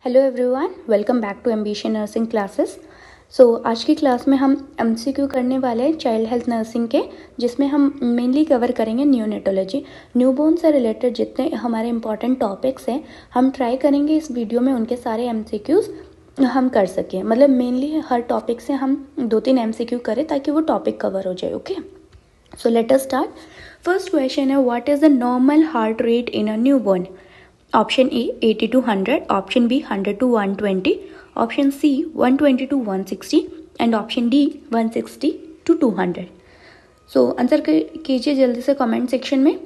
Hello everyone, welcome back to Ambition Nursing classes. आज की class में हम एमसीक्यू करने वाले हैं चाइल्ड हेल्थ नर्सिंग के, जिसमें हम मेनली कवर करेंगे न्यूनेटोलॉजी। न्यूबॉर्न से रिलेटेड जितने हमारे इंपॉर्टेंट टॉपिक्स हैं हम ट्राई करेंगे इस वीडियो में उनके सारे एमसीक्यूज़ हम कर सकें। मतलब मेनली हर टॉपिक से हम 2-3 एमसीक्यू करें ताकि वो टॉपिक कवर हो जाए। Okay, so let us start. First question है, what is the normal heart rate in a newborn? Option A 80 to 100, option B 100 to 120, option C 120 to 160 and option D 160 to 200। So answer कीजिए जल्दी से comment section में,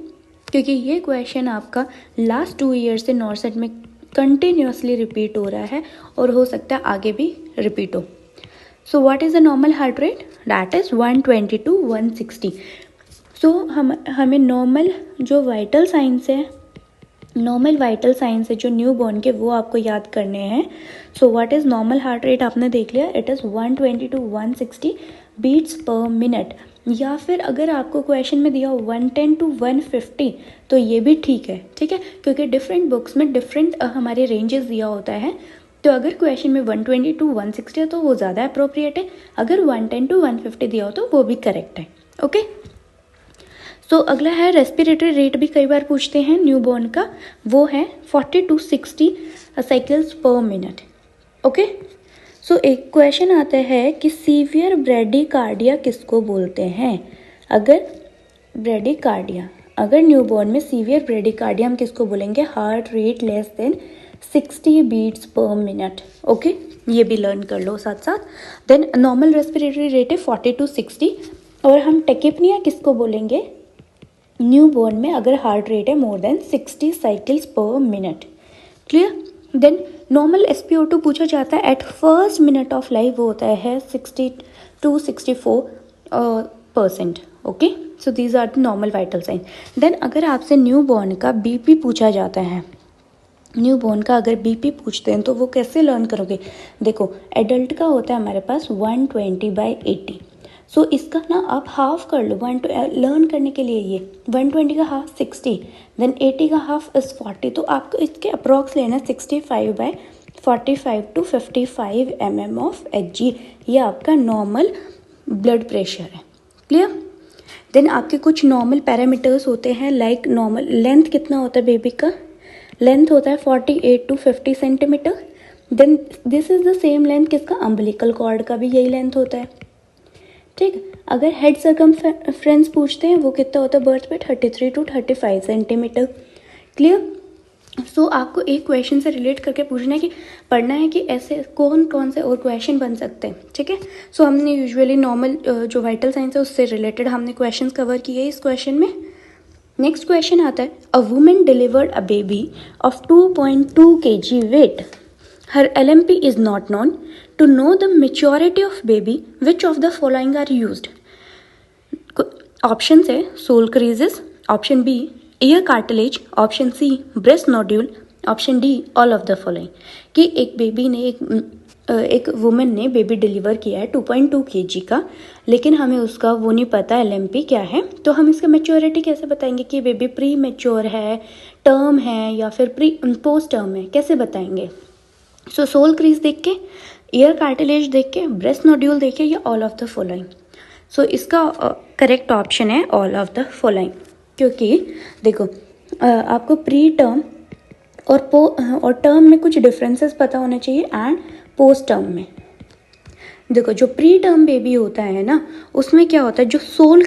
क्योंकि ये question आपका last 2 years से नॉर्सेट में कंटिन्यूसली रिपीट हो रहा है और हो सकता है आगे भी रिपीट हो। सो what is the normal heart rate? That is 120 to 160। सो हमें नॉर्मल जो वाइटल साइंस है जो न्यू बॉर्न के, वो आपको याद करने हैं। So what is normal heart rate आपने देख लिया, it is 120 to 160 beats per minute. या फिर अगर आपको क्वेश्चन में दिया 110 to 150 तो ये भी ठीक है, क्योंकि डिफरेंट बुक्स में डिफरेंट हमारे रेंजेस दिया होता है। तो अगर क्वेश्चन में 120 to 160 है तो वो ज़्यादा अप्रोप्रिएट है, अगर 110 to 150 दिया हो तो वो भी करेक्ट है। ओके, सो अगला है रेस्पिरेटरी रेट, भी कई बार पूछते हैं न्यूबॉर्न का, वो है 40 to 60 cycles per minute. Okay, so एक क्वेश्चन आता है कि सीवियर ब्रेडिकार्डिया किसको बोलते हैं? अगर न्यूबॉर्न में सीवियर ब्रेडिकार्डिया हम किसको बोलेंगे? Heart rate less than 60 beats per minute. Okay, ये भी लर्न कर लो साथ साथ। देन नॉर्मल रेस्पिरेटरी रेट है 40 to 60, और हम टेकिपनिया किसको बोलेंगे न्यूबॉर्न में अगर हार्ट रेट है more than 60 cycles per minute. Clear? Then normal SpO2 पूछा जाता है at first minute of life, वो होता है 60 to 64%। Okay, so these are the normal vital sign. Then अगर आपसे न्यूबॉर्न का BP पूछा जाता है, न्यूबॉर्न का अगर BP पूछते हैं तो वो कैसे लर्न करोगे? देखो, एडल्ट का होता है हमारे पास 120/80। सो इसका ना आप हाफ कर लो, लर्न करने के लिए ये 120 का हाफ 60, देन 80 का हाफ इज 40, तो आपको इसके अप्रॉक्स लेना 65/45 to 55 mm ऑफ Hg। ये आपका नॉर्मल ब्लड प्रेशर है। क्लियर? देन आपके कुछ नॉर्मल पैरामीटर्स होते हैं, लाइक नॉर्मल लेंथ कितना होता है बेबी का? लेंथ होता है 48 to 50 centimetre. Then this is the same length किसका? अम्बिलिकल कॉर्ड का भी यही लेंथ होता है। ठीक, अगर हेड सर्कमफ्रेंस पूछते हैं वो कितना होता है बर्थ पे? 33 to 35 सेंटीमीटर। क्लियर? सो आपको एक क्वेश्चन से रिलेट करके पूछना है कि पढ़ना है कि ऐसे कौन कौन से और क्वेश्चन बन सकते हैं। ठीक है, सो हमने यूजुअली नॉर्मल जो वाइटल साइंस है उससे रिलेटेड हमने क्वेश्चन कवर किए इस क्वेश्चन में। नेक्स्ट क्वेश्चन आता है, a women delivered a baby of 2.2 kg weight, her LMP is not known. To know the maturity of baby, which of the following are used? Option है sole creases, option B ear cartilage, option C breast nodule, option D all of the following. कि एक baby ने एक women ने baby deliver किया है 2.2 kg का, लेकिन हमें उसका वो नहीं पता LMP क्या है, तो हम इसका मेच्योरिटी कैसे बताएंगे कि बेबी प्री मेच्योर है, टर्म है या फिर पोस्ट टर्म है, कैसे बताएंगे? सो सोल क्रीज देख के, ईयर कार्टिलेज देख के, ब्रेस्ट नोड्यूल देख के, या ऑल ऑफ द फॉलोइंग। सो इसका करेक्ट ऑप्शन है ऑल ऑफ द फॉलोइंग, क्योंकि देखो आपको प्री टर्म और टर्म में कुछ डिफरेंसेस पता होने चाहिए एंड पोस्ट टर्म में। देखो, जो प्री टर्म बेबी होता है ना, उसमें क्या होता है, जो सोल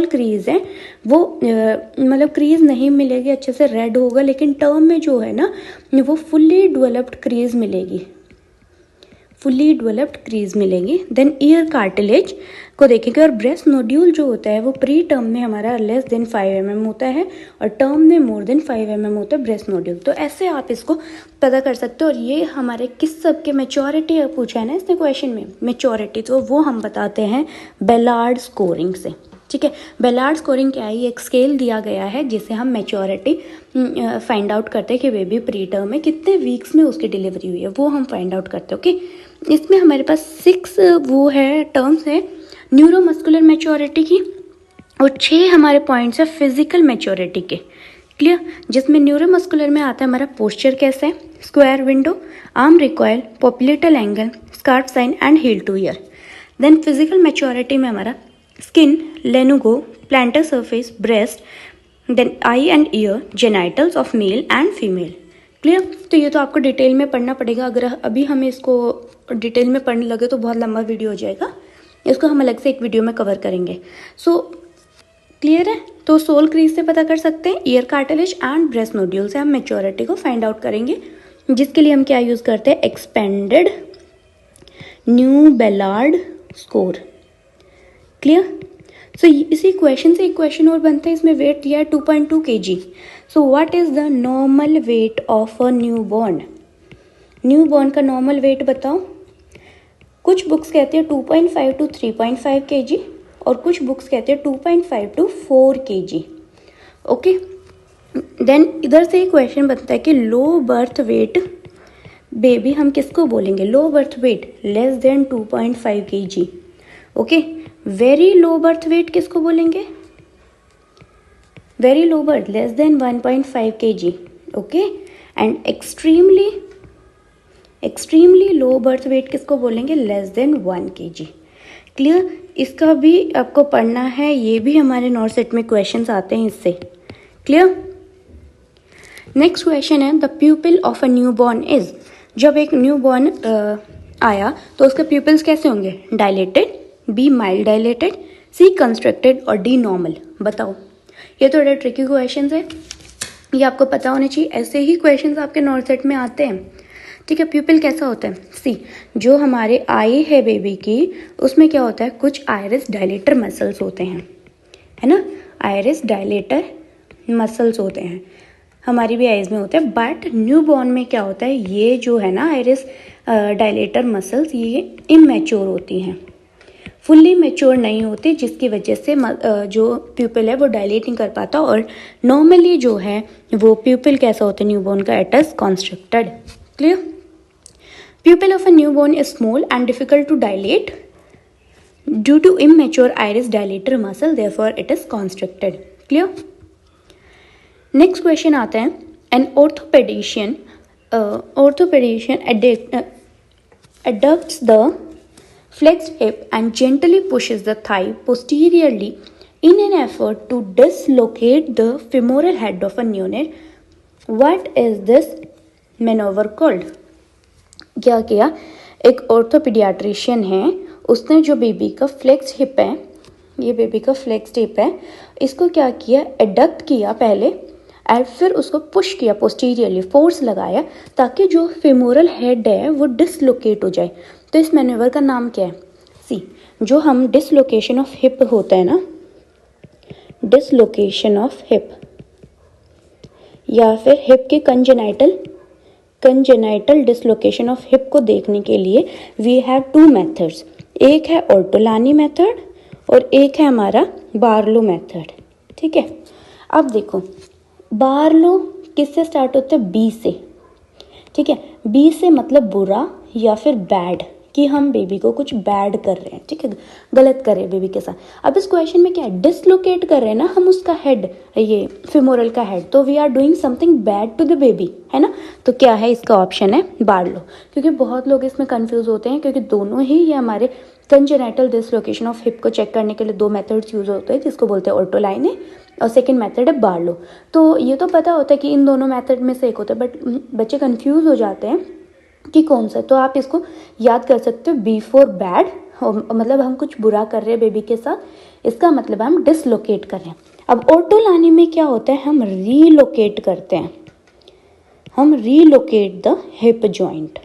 क्रीज है वो मतलब क्रीज नहीं मिलेगी अच्छे से, रेड होगा, लेकिन टर्म में जो है ना वो फुल्ली डेवलप्ड क्रीज मिलेगी। देन ईयर कार्टिलेज को देखेंगे, और ब्रेस्ट नोड्यूल जो होता है वो प्री टर्म में हमारा लेस देन 5 mm होता है और टर्म में मोर देन 5 mm होता है ब्रेस्ट नोड्यूल। तो ऐसे आप इसको पता कर सकते हो। और ये हमारे किस सब के मेच्योरिटी पूछा है ना इसने क्वेश्चन में, मेच्योरिटी, तो वो हम बताते हैं बेलार्ड स्कोरिंग से। ठीक है, बेलार्ड स्कोरिंग क्या है? ये एक स्केल दिया गया है जिससे हम मेच्योरिटी फाइंड आउट करते हैं कि बेबी प्री टर्म में कितने वीक्स में उसकी डिलीवरी हुई है, वो हम फाइंड आउट करते हैं। ओके, इसमें हमारे पास 6 वो है टर्म्स है न्यूरोमस्कुलर मेच्योरिटी की, और 6 हमारे पॉइंट्स है फिजिकल मेच्योरिटी के। क्लियर, जिसमें न्यूरोमस्कुलर में आता है हमारा पोस्चर कैसा है, square window, arm recoil, popliteal angle, scarf sign and heel to ear. Then physical maturity में हमारा skin, lanugo, plantar surface, breast, then eye and ear, genitals of male and female. Clear, तो ये तो आपको detail में पढ़ना पड़ेगा। अगर अभी हम इसको डिटेल में पढ़ने लगे तो बहुत लंबा वीडियो हो जाएगा, इसको हम अलग से एक वीडियो में कवर करेंगे। सो क्लियर है, तो सोल क्रीज से पता कर सकते हैं, year cartilage and breast nodule से हम मैच्योरिटी को फाइंड आउट करेंगे, जिसके लिए हम क्या यूज़ करते हैं, expanded new Ballard score. Clear, so इसी क्वेश्चन से एक क्वेश्चन और बनता है, इसमें वेट दिया है 2.2 kg। So what is the normal weight of a newborn? Newborn का नॉर्मल वेट बताओ। कुछ बुक्स कहते हैं 2.5 to 3.5 kg और कुछ बुक्स कहते हैं 2.5 to 4 kg। ओके, देन इधर से एक क्वेश्चन बनता है कि लो बर्थ वेट बेबी हम किसको बोलेंगे, low birth weight less than 2.5 kg। Okay, very low birth weight किसको बोलेंगे, very low birth less than 1.5 kg। Okay, and extremely low birth weight किसको बोलेंगे, लेस देन 1 kg। क्लियर, इसका भी आपको पढ़ना है, ये भी हमारे नॉर्थ सेट में क्वेश्चंस आते हैं इससे। क्लियर, नेक्स्ट क्वेश्चन है, the प्यूपिल of a new born is. जब एक न्यू बॉर्न आया तो उसके प्यूपिल्स कैसे होंगे, डायलेटेड, बी माइल्ड डायलेटेड, सी कंस्ट्रक्टेड और डी नॉर्मल। बताओ, ये थोड़े ट्रिकी क्वेश्चंस है, ये आपको पता होने चाहिए, ऐसे ही क्वेश्चंस आपके नॉर्थ सेट में आते हैं। ठीक है, प्यूपिल कैसा होता है, सी जो हमारे आई है बेबी की, उसमें क्या होता है, कुछ आयरिस डायलेटर मसल्स होते हैं, है ना, आयरिस डायलेटर मसल्स होते हैं, हमारी भी आइज़ में होते हैं। बट न्यू बॉर्न में क्या होता है, ये जो है ना आयरिस डायलेटर मसल्स, ये इमैच्योर होती हैं, फुल्ली मैच्योर नहीं होती, जिसकी वजह से जो प्यूपिल है वो डायलेट नहीं कर पाता। और नॉर्मली जो है वो प्यूपिल कैसा होता है न्यूबॉर्न का, it is constricted. Clear, pupil of a newborn is small and difficult to dilate due to immature iris dilator muscle, therefore it is constricted. Clear, next question आता है, an orthopedician adducts the flexed hip and gently pushes the thigh posteriorly in an effort to dislocate the femoral head of a neonate. What is this maneuver called? क्या किया, एक ऑर्थोपीडियाट्रिशियन है, उसने जो baby का flex hip है, ये baby का फ्लेक्स हिप है, इसको क्या किया, एडक्ट किया पहले और फिर उसको पुश किया पोस्टीरियरली, फोर्स लगाया ताकि जो फेमोरल हेड है वो डिसलोकेट हो जाए। तो इस मैन्यूवर का नाम क्या है, सी जो हम डिसलोकेशन ऑफ हिप होता है ना, डिसलोकेशन ऑफ हिप या फिर हिप के कंजेनाइटल डिसलोकेशन ऑफ हिप को देखने के लिए वी हैव टू मेथड्स, एक है ऑर्टोलानी मेथड और एक है हमारा बार्लो मेथड। ठीक है, अब देखो बार्लो किससे स्टार्ट होता है, बी से। ठीक है, बी से मतलब बुरा या फिर बैड, कि हम बेबी को कुछ बैड कर रहे हैं, ठीक है, गलत कर रहे हैं बेबी के साथ। अब इस क्वेश्चन में क्या है, डिसलोकेट कर रहे हैं ना हम उसका हेड, ये फिमोरल का हेड, तो we are doing something bad to the baby, है ना। तो क्या है इसका ऑप्शन है बार्लो, क्योंकि बहुत लोग इसमें कंफ्यूज होते हैं, क्योंकि दोनों ही ये हमारे कंजेनाइटल डिसलोकेशन ऑफ हिप को चेक करने के लिए दो मेथड्स यूज होते हैं, जिसको बोलते हैं ऑर्टोलाइने और सेकेंड मेथड है बार्लो। तो ये तो पता होता है कि इन दोनों मेथड में से एक होता है, बट बच्चे कंफ्यूज हो जाते हैं कि कौन सा। तो आप इसको याद कर सकते हो, बी फॉर बैड, मतलब हम कुछ बुरा कर रहे हैं बेबी के साथ, इसका मतलब हम डिसलोकेट कर रहे हैं। अब ऑर्टोलानी में क्या होता है, हम रीलोकेट करते हैं, हम रीलोकेट द हिप जॉइंट।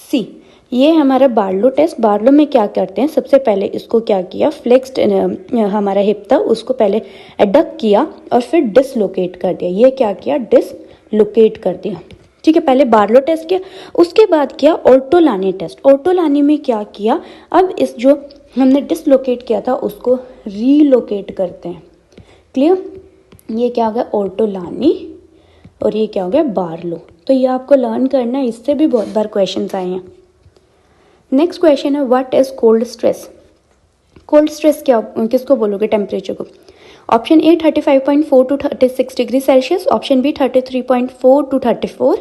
सी ये हमारा बार्लो टेस्ट, बार्लो में क्या करते हैं, सबसे पहले इसको क्या किया, फ्लेक्स्ड हमारा हिप था उसको पहले एडक्ट किया और फिर डिसलोकेट कर दिया, ये क्या किया, डिसलोकेट कर दिया। ठीक है, पहले बार्लो टेस्ट किया, उसके बाद किया ऑर्टोलानी टेस्ट। ऑर्टोलानी में क्या किया, अब इस जो हमने डिसलोकेट किया था उसको रीलोकेट करते हैं। क्लियर, ये क्या हो गया ऑर्टोलानी और ये क्या हो गया बार्लो। तो ये आपको लर्न करना है, इससे भी बहुत बार क्वेश्चंस आए हैं। नेक्स्ट क्वेश्चन है, what is cold stress. Cold stress क्या, किसको बोलोगे, टेम्परेचर को। Option A 35.4 to 36 degree Celsius, option B 33.4 to 34,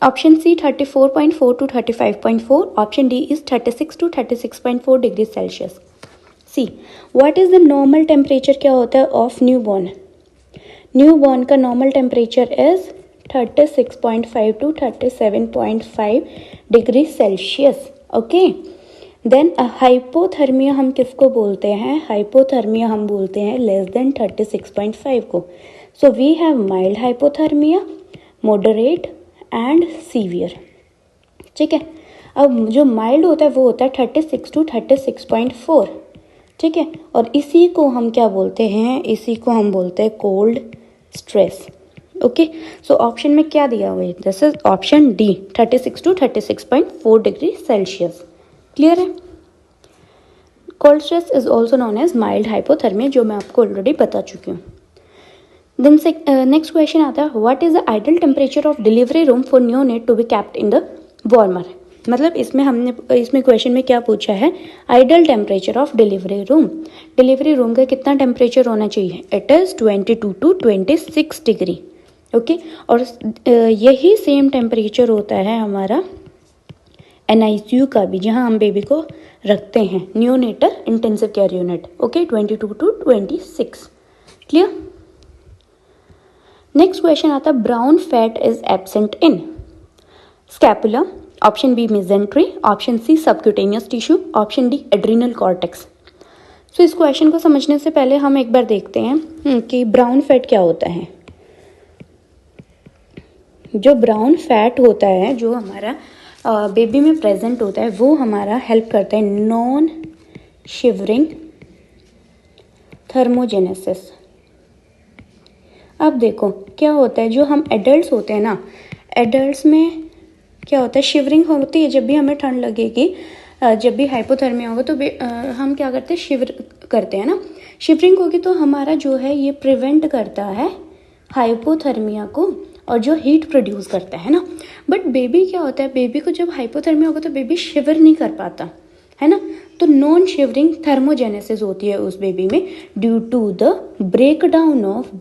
option C 34.4 to 35.4, option D is 36 to 36.4 degree Celsius. See what is the normal temperature, क्या होता है of newborn? Newborn का normal temperature is 36.5 to 37.5 degree Celsius. Okay, then hypothermia हम किसको बोलते हैं? Hypothermia हम बोलते हैं लेस देन 36.5 को। So we have mild hypothermia, moderate and severe. ठीक है, अब जो माइल्ड होता है वो होता है 36 to 36.4। ठीक है, और इसी को हम क्या बोलते हैं? इसी को हम बोलते हैं cold stress. Okay, so option में क्या दिया हुआ है? This is option D 36 to 36.4 degree Celsius. Clear है? Cold stress is also known as mild hypothermia, जो मैं आपको ऑलरेडी बता चुकी हूँ। देन नेक्स्ट क्वेश्चन आता है, what is the ideal temperature of delivery room for neonate to be kept in the warmer? मतलब इसमें क्वेश्चन में क्या पूछा है? Ideal temperature of delivery room. Delivery room का कितना टेम्परेचर होना चाहिए? It is 22 to 26 degree. Okay, और यही सेम टेम्परेचर होता है हमारा NICU का भी, जहाँ हम बेबी को रखते हैं, neonatal intensive care unit. Okay, 22 to 26। Clear? Next question आता है, brown fat is absent in scapula, option B mesentery, option C subcutaneous tissue, option D adrenal cortex. So इस क्वेश्चन को समझने से पहले हम एक बार देखते हैं कि ब्राउन फैट क्या होता है। जो ब्राउन फैट होता है, जो हमारा बेबी में प्रेजेंट होता है, वो हमारा हेल्प करता है नॉन शिवरिंग थर्मोजेनेसिस। अब देखो क्या होता है, जो हम एडल्ट्स होते हैं ना, एडल्ट्स में क्या होता है? शिवरिंग होती है। जब भी हमें ठंड लगेगी, जब भी हाइपोथर्मिया होगा, तो हम क्या करते हैं? शिवर करते हैं ना। शिवरिंग होगी तो हमारा जो है ये प्रिवेंट करता है हाइपोथर्मिया को, और जो हीट प्रोड्यूस करता है ना। बट बेबी क्या होता है? बेबी को जब हाइपोथर्मिया होगा तो बेबी शिवर नहीं कर पाता है ना। तो नॉन शिवरिंग थर्मोजेनेसिस होती है उस बेबी में due to the breakdown of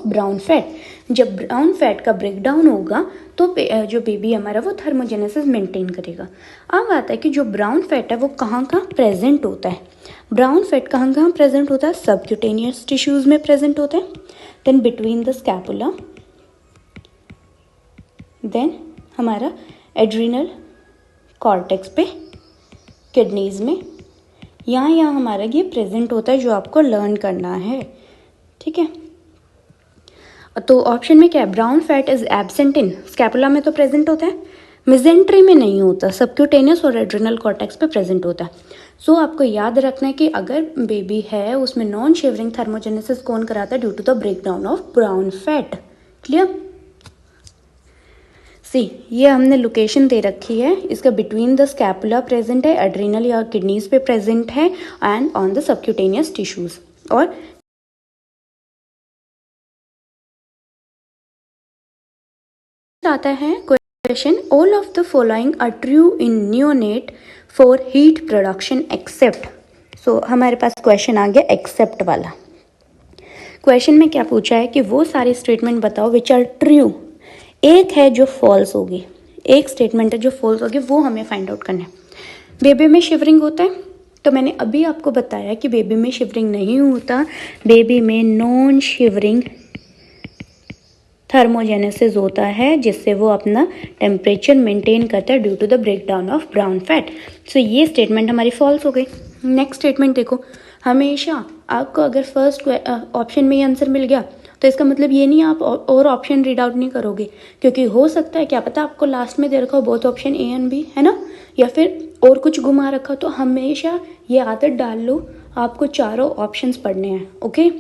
brown fat. जब ब्राउन फैट का ब्रेकडाउन होगा तो जो बेबी हमारा वो थर्मोजेनेसिस मेंटेन करेगा। अब आता है कि जो ब्राउन फैट है वो कहाँ प्रेजेंट होता है? ब्राउन फैट कहाँ प्रेजेंट होता है? सबक्यूटेनियस टिश्यूज़ में प्रेजेंट होता है, then between the scapula, then हमारा एड्रिनल कॉर्टेक्स पे, किडनीज में, यहाँ हमारा ये प्रेजेंट होता है, जो आपको लर्न करना है। ठीक है, तो ऑप्शन में क्या है? Brown fat is absent in scapula में तो प्रेजेंट होता है, मेजेंट्री में नहीं होता, सबक्यूटेनियस और एड्रिनल कॉर्टेक्स पे प्रेजेंट होता है। सो आपको याद रखना है कि अगर बेबी है उसमें नॉन शिवरिंग थर्मोजेनेसिस कौन कराता है? Due to the breakdown of brown fat. Clear? See, ये हमने लोकेशन दे रखी है, इसका बिटवीन द स्कैपुला प्रेजेंट है, एड्रिनल या किडनीज पे प्रेजेंट है, and on the subcutaneous tissues. और आता है question, all of the following are true in neonate for heat production except. So हमारे पास क्वेश्चन आ गया एक्सेप्ट वाला। क्वेश्चन में क्या पूछा है कि वो सारी स्टेटमेंट बताओ विच आर ट्रू। एक है जो फॉल्स होगी, एक स्टेटमेंट है जो फॉल्स होगी, वो हमें फाइंड आउट करना है। बेबी में शिवरिंग होता है, तो मैंने अभी आपको बताया कि बेबी में शिवरिंग नहीं होता, बेबी में नॉन शिवरिंग थर्मोजेनेसिस होता है, जिससे वो अपना टेम्परेचर मेंटेन करता है due to the breakdown of brown fat. So ये स्टेटमेंट हमारी फॉल्स हो गई। नेक्स्ट स्टेटमेंट देखो, हमेशा आपको अगर फर्स्ट ऑप्शन में ही आंसर मिल गया तो इसका मतलब ये नहीं आप और ऑप्शन रीड आउट नहीं करोगे, क्योंकि हो सकता है क्या पता आपको लास्ट में दे रखा हो both option A and B, है ना, या फिर और कुछ घुमा रखा। तो हमेशा ये आदत डाल लो, आपको चारों ऑप्शंस पढ़ने हैं। ओके,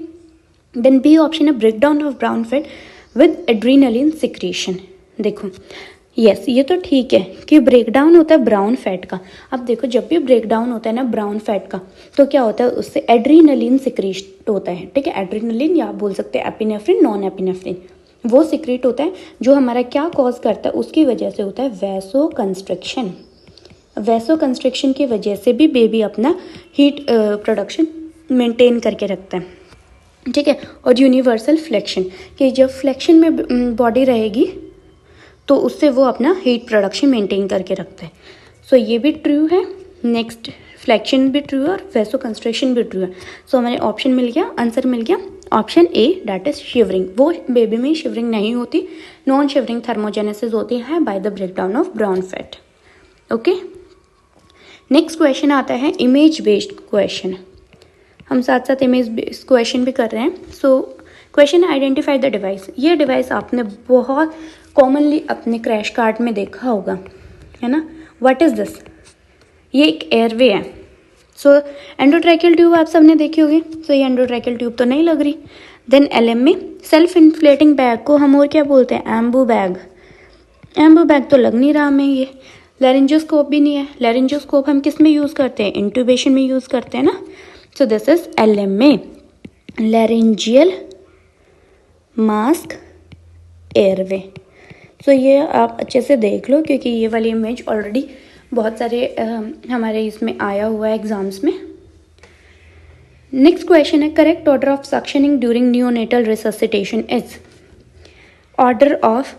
देन बी ऑप्शन है breakdown of brown fat with adrenaline secretion. देखो यस, ये तो ठीक है कि ब्रेकडाउन होता है ब्राउन फैट का। अब देखो जब भी ब्रेकडाउन होता है ना ब्राउन फैट का, तो क्या होता है, उससे एड्रीनलिन सिक्रीट होता है। ठीक है, एड्रीनलिन या आप बोल सकते हैं एपिनेफ्रिन, नॉन एपिनेफ्रिन, वो सिक्रीट होता है, जो हमारा क्या कॉज करता है, उसकी वजह से होता है वैसो कंस्ट्रिक्शन की वजह से भी बेबी अपना हीट प्रोडक्शन मेंटेन करके रखता है, ठीक है। और यूनिवर्सल फ्लेक्शन, कि जब फ्लेक्शन में बॉडी रहेगी तो उससे वो अपना हीट प्रोडक्शन मेंटेन करके रखता है। सो ये भी ट्रू है। नेक्स्ट, फ्लेक्शन भी ट्रू है और वैसो कंस्ट्रिक्शन भी ट्रू है। सो हमें ऑप्शन मिल गया, आंसर मिल गया option A, that is shivering. वो बेबी में शिवरिंग नहीं होती, नॉन शिवरिंग थर्मोजेनेसिस होती है by the breakdown of brown fat. Okay, next question आता है इमेज बेस्ड क्वेश्चन। हम साथ साथ इमेज बेस्ड क्वेश्चन भी कर रहे हैं। So question identify the device. ये डिवाइस आपने बहुत कॉमनली अपने क्रैश कार्ट में देखा होगा, है ना। What is this? ये एक एयरवे है। सो एंडोट्रैकियल ट्यूब आप सबने देखी होगी। सो ये एंडोट्रैकियल ट्यूब तो नहीं लग रही। देन एलएम में सेल्फ इन्फ्लेटिंग बैग को हम और क्या बोलते हैं? एम्बू बैग। एम्बू बैग तो लग नहीं रहा हमें ये। लैरिंजोस्कोप भी नहीं है। लैरिंजोस्कोप हम किस में यूज़ करते हैं? इंट्यूबेशन में यूज़ करते हैं ना। सो दिस इज एलएम में लैरिंजियल मास्क एयरवे। सो ये आप अच्छे से देख लो, क्योंकि ये वाली इमेज ऑलरेडी बहुत सारे हमारे इसमें आया हुआ है एग्जाम्स में। नेक्स्ट क्वेश्चन है correct order of suctioning during neonatal resuscitation is. Order of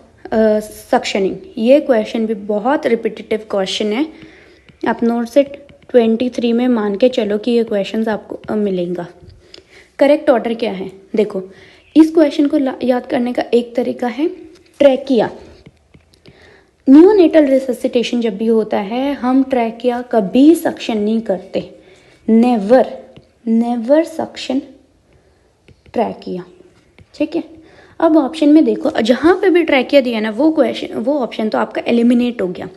suctioning, ये क्वेश्चन भी बहुत रिपीटेटिव क्वेश्चन है। आप नोट से 23 में मान के चलो कि ये क्वेश्चन आपको मिलेगा। करेक्ट ऑर्डर क्या है? देखो, इस क्वेश्चन को याद करने का एक तरीका है ट्रैकिया। नियोनेटल रिससिटेशन जब भी होता है, हम ट्रैकिया कभी सक्शन नहीं करते। नेवर सक्शन ट्रैकिया, ठीक है। अब ऑप्शन में देखो, जहाँ पे भी ट्रैकिया दिया ना, वो ऑप्शन तो आपका एलिमिनेट हो गया,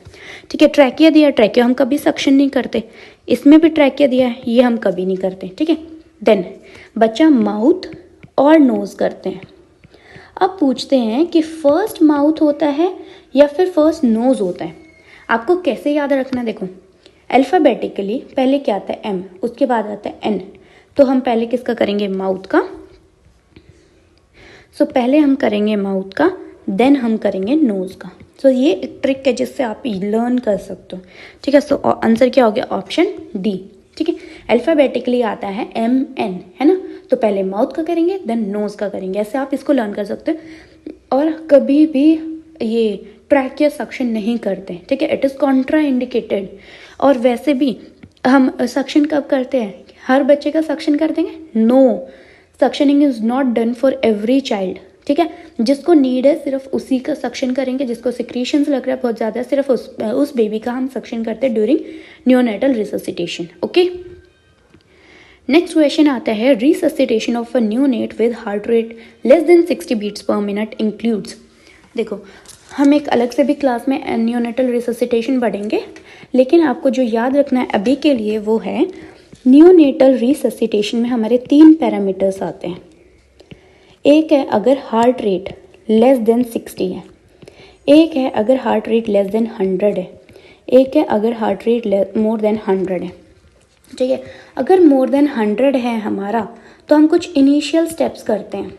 ठीक है। ट्रैकिया दिया, ट्रैकिया हम कभी सक्शन नहीं करते। इसमें भी ट्रैकिया दिया है, ये हम कभी नहीं करते, ठीक है। देन बच्चा माउथ और नोज करते हैं। अब पूछते हैं कि फर्स्ट माउथ होता है या फिर फर्स्ट नोज होता है। आपको कैसे याद रखना? देखो, अल्फ़ाबेटिकली पहले क्या आता है? एम, उसके बाद आता है एन। तो हम पहले किसका करेंगे? माउथ का। सो पहले हम करेंगे माउथ का, देन हम करेंगे नोज का। सो ये एक ट्रिक है जिससे आप लर्न कर सकते हो, ठीक है। सो आंसर क्या हो गया? ऑप्शन डी, ठीक है। अल्फ़ाबेटिकली आता है एम एन, है ना। तो पहले माउथ का करेंगे, देन नोज का करेंगे। ऐसे आप इसको लर्न कर सकते हो। और कभी भी ये ट्रैकिया सक्शन नहीं करते, ठीक है। It is Contra indicated. और वैसे भी हम सक्शन कब करते हैं? हर बच्चे का सक्शन कर देंगे? No, suctioning is not done for every child, ठीक है। जिसको नीड है सिर्फ उसी का सक्शन करेंगे। जिसको सिक्रीशंस लग रहा है बहुत ज़्यादा, सिर्फ उस बेबी का हम सक्शन करते हैं during neonatal resuscitation. Okay, next question आता है resuscitation of a neonate with heart rate less than 60 beats per minute includes. देखो, हम एक अलग से भी क्लास में नियोनेटल रिससिटेशन पढ़ेंगे, लेकिन आपको जो याद रखना है अभी के लिए वो है नियोनेटल रिससिटेशन में हमारे 3 पैरामीटर्स आते हैं। एक है अगर हार्ट रेट लेस देन 60 है, एक है अगर हार्ट रेट लेस देन 100 है, एक है अगर हार्ट रेट मोर देन 100 है, ठीक है। अगर मोर देन 100 है हमारा, तो हम कुछ इनिशियल स्टेप्स करते हैं,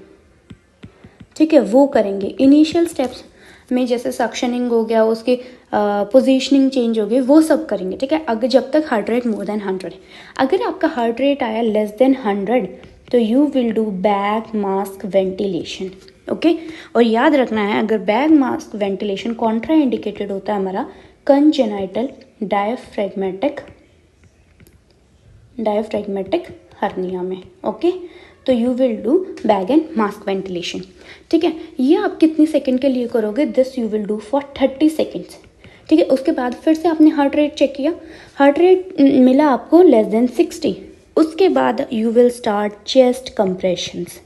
ठीक है। वो करेंगे इनिशियल स्टेप्स में, जैसे सक्शनिंग हो गया, उसकी पोजीशनिंग चेंज हो गई, वो सब करेंगे, ठीक है। अगर जब तक हार्ट रेट मोर देन 100 है। अगर आपका हार्ट रेट आया लेस देन 100, तो you will do bag mask ventilation, okay. और याद रखना है, अगर bag mask ventilation Contra indicated होता है हमारा कंजेनाइटल डायफ्रैग्मेटिक हर्निया में, ओके। तो you will do bag and mask ventilation, ठीक है। ये आप कितनी सेकंड के लिए करोगे? This you will do for 30 seconds, ठीक है। उसके बाद फिर से आपने हार्ट रेट चेक किया, हार्ट रेट मिला आपको लेस देन 60। उसके बाद you will start chest compressions,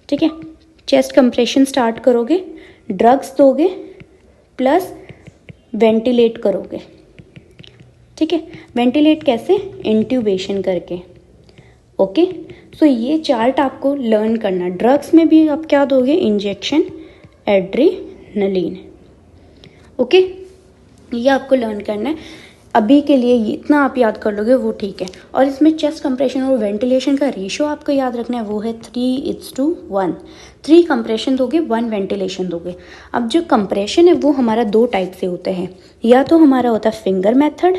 ठीक है। चेस्ट कंप्रेशन स्टार्ट करोगे, ड्रग्स दोगे, प्लस वेंटिलेट करोगे, ठीक है। वेंटिलेट कैसे? इंट्यूबेशन करके, ओके। सो ये चार्ट आपको लर्न करना। ड्रग्स में भी आप क्या दोगे? Injection adrenaline, okay. ये आपको लर्न करना है। अभी के लिए इतना आप याद कर लोगे वो ठीक है। और इसमें चेस्ट कंप्रेशन और वेंटिलेशन का रेशियो आपको याद रखना है, वो है 3:1। 3 कंप्रेशन दोगे, 1 वेंटिलेशन दोगे। अब जो कंप्रेशन है वो हमारा 2 टाइप से होता है। या तो हमारा होता है फिंगर मेथड,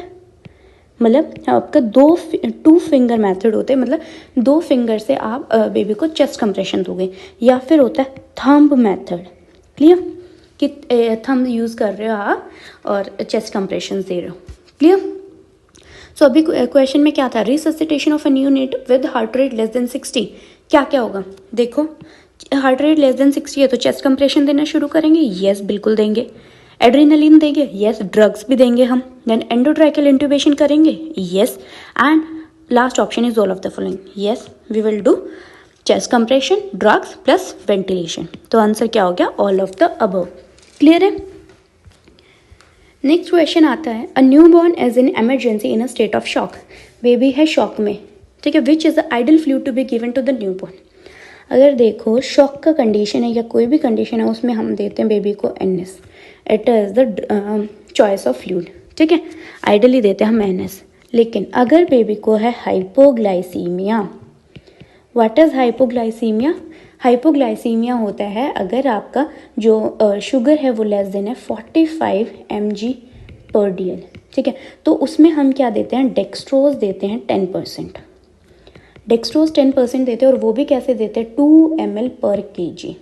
मतलब आपका 2 फिंगर मेथड होते हैं, मतलब 2 फिंगर से आप बेबी को चेस्ट कंप्रेशन दोगे, या फिर होता है थंब मेथड। क्लियर, कि थंब यूज़ कर रहे हो आप और चेस्ट कंप्रेशन दे रहे हो। क्लियर। सो अभी क्वेश्चन में क्या था, resuscitation of a neonate with heart rate less than 60, क्या क्या होगा। देखो हार्ट रेट लेस देन 60 है तो चेस्ट कंप्रेशन देना शुरू करेंगे, यस बिल्कुल देंगे। एड्रेनालिन देंगे, यस। ड्रग्स भी देंगे हम। देन एंडोट्रैकियल इंट्यूबेशन करेंगे, yes. And last option is all of the following, yes we will do chest compression, drugs plus ventilation. तो आंसर क्या हो गया, all of the above. Clear है। नेक्स्ट क्वेश्चन आता है, a newborn age in emergency in a state of shock, baby है shock में, ठीक है, which is the ideal fluid to be given to the new born. अगर देखो shock का कंडीशन है या कोई भी कंडीशन है उसमें हम देते हैं बेबी को NS, it is the choice of fluid, ठीक है, आइडली देते हैं हम NS। लेकिन अगर बेबी को है hypoglycaemia, what is hypoglycaemia, hypoglycaemia होता है अगर आपका जो शुगर है वो लेस देन है 45 mg/dl, ठीक है, तो उसमें हम क्या देते हैं, डेक्सट्रोज देते हैं 10%, डेक्सट्रोज 10% देते हैं, और वो भी कैसे देते हैं, 2 ml/kg,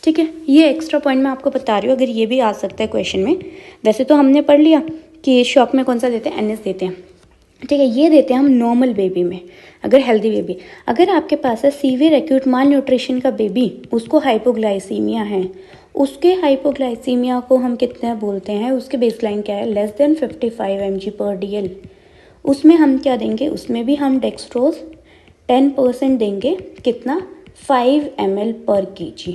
ठीक है। ये एक्स्ट्रा पॉइंट मैं आपको बता रही हूँ, अगर ये भी आ सकता है क्वेश्चन में। वैसे तो हमने पढ़ लिया कि शॉक में कौन सा देते हैं, NS देते हैं, ठीक है। ये देते हैं हम नॉर्मल बेबी में, अगर हेल्दी बेबी। अगर आपके पास है सीवियर एक्यूट माल न्यूट्रिशन का बेबी, उसको हाइपोग्लाइसीमिया है, उसके हाइपोग्लाइसीमिया को हम कितना बोलते हैं, उसके बेसलाइन क्या है, लेस देन 55 mg/dl। उसमें हम क्या देंगे, उसमें भी हम डेक्सट्रोज 10% देंगे, कितना, 5 ml/kg।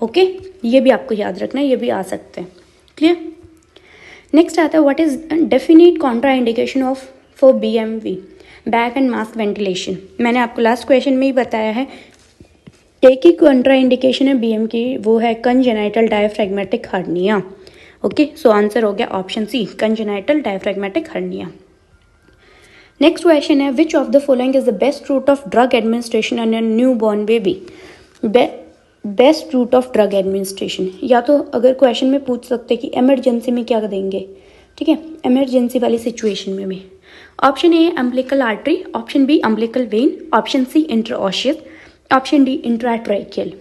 ओके, ये भी आपको याद रखना है, ये भी आ सकते हैं। क्लियर। नेक्स्ट आता है, what is definite contraindication of for BMV, bag and mask ventilation. मैंने आपको लास्ट क्वेश्चन में ही बताया है, एक ही कॉन्ट्रा इंडिकेशन है BM की, वो है congenital diaphragmatic hernia. Okay, so answer हो गया option C, congenital diaphragmatic hernia. Next question है, which of the following is the best route of drug administration in a newborn baby. Best route of drug administration, या तो अगर question में पूछ सकते हैं कि इमरजेंसी में क्या देंगे, ठीक है, इमरजेंसी वाली सिचुएशन में भी। Option A umbilical artery, option B umbilical vein, option C intraosseous, option D intratracheal,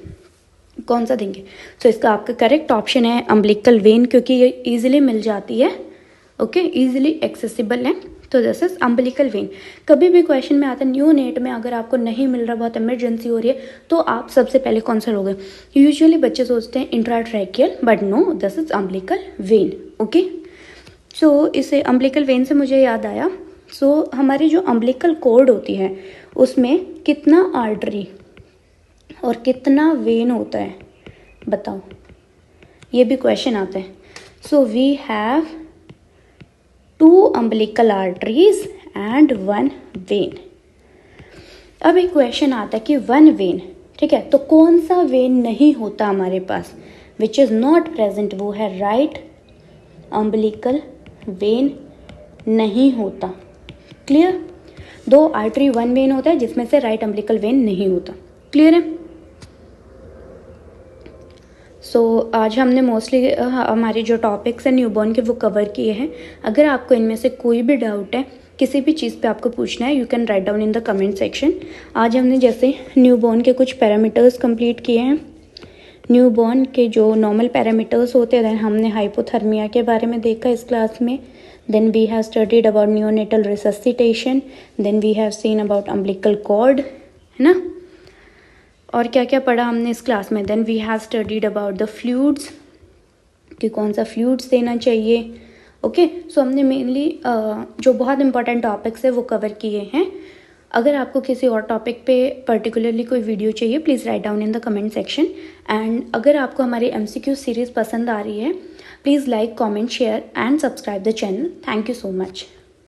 कौन सा देंगे। सो इसका आपका करेक्ट ऑप्शन है अम्बिलिकल वेन, क्योंकि ये ईजिली मिल जाती है, ओके, ईजिली एक्सेसिबल है, तो दिस इज अम्बिलिकल वेन। कभी भी क्वेश्चन में आता है न्यू नेट में, अगर आपको नहीं मिल रहा, बहुत इमरजेंसी हो रही है, तो आप सबसे पहले कौन सा लोगे। यूजुअली बच्चे सोचते हैं intratracheal, but no, this is umbilical vein. Okay, so इसे अम्बिलिकल वेन से मुझे याद आया, सो हमारी जो अम्बिलिकल कॉर्ड होती है उसमें कितना आर्टरी और कितना वेन होता है, बताओ, ये भी क्वेश्चन आता है। So we have 2 umbilical arteries and 1 vein। अब एक क्वेश्चन आता है कि 1 vein, ठीक है, तो कौन सा वेन नहीं होता हमारे पास, विच इज़ नॉट प्रेजेंट, वो है राइट अम्बिलिकल वेन नहीं होता। क्लियर, 2 आर्टरी 1 वेन होता है, जिसमें से राइट अम्बिलिकल वेन नहीं होता। क्लियर है। सो आज हमने मोस्टली हमारे जो टॉपिक्स हैं न्यूबॉर्न के वो कवर किए हैं। अगर आपको इनमें से कोई भी डाउट है, किसी भी चीज़ पे आपको पूछना है, you can write down in the comment section. आज हमने जैसे न्यूबॉर्न के कुछ पैरामीटर्स कंप्लीट किए हैं, न्यूबॉर्न के जो नॉर्मल पैरामीटर्स होते हैं, देन हमने हाइपोथर्मिया के बारे में देखा इस क्लास में, then we have studied about neonatal resuscitation, then we have seen about umbilical cord, है ना, और क्या क्या पढ़ा हमने इस क्लास में। Then we have studied about the fluids, कि कौन सा फ्लूइड्स देना चाहिए। ओके, सो हमने मेनली जो बहुत इंपॉर्टेंट टॉपिक्स है वो कवर किए हैं। अगर आपको किसी और टॉपिक पे पर्टिकुलरली कोई वीडियो चाहिए, please write down in the comment section. And अगर आपको हमारी MCQ सीरीज़ पसंद आ रही है, please like, comment, share and subscribe the channel. Thank you so much.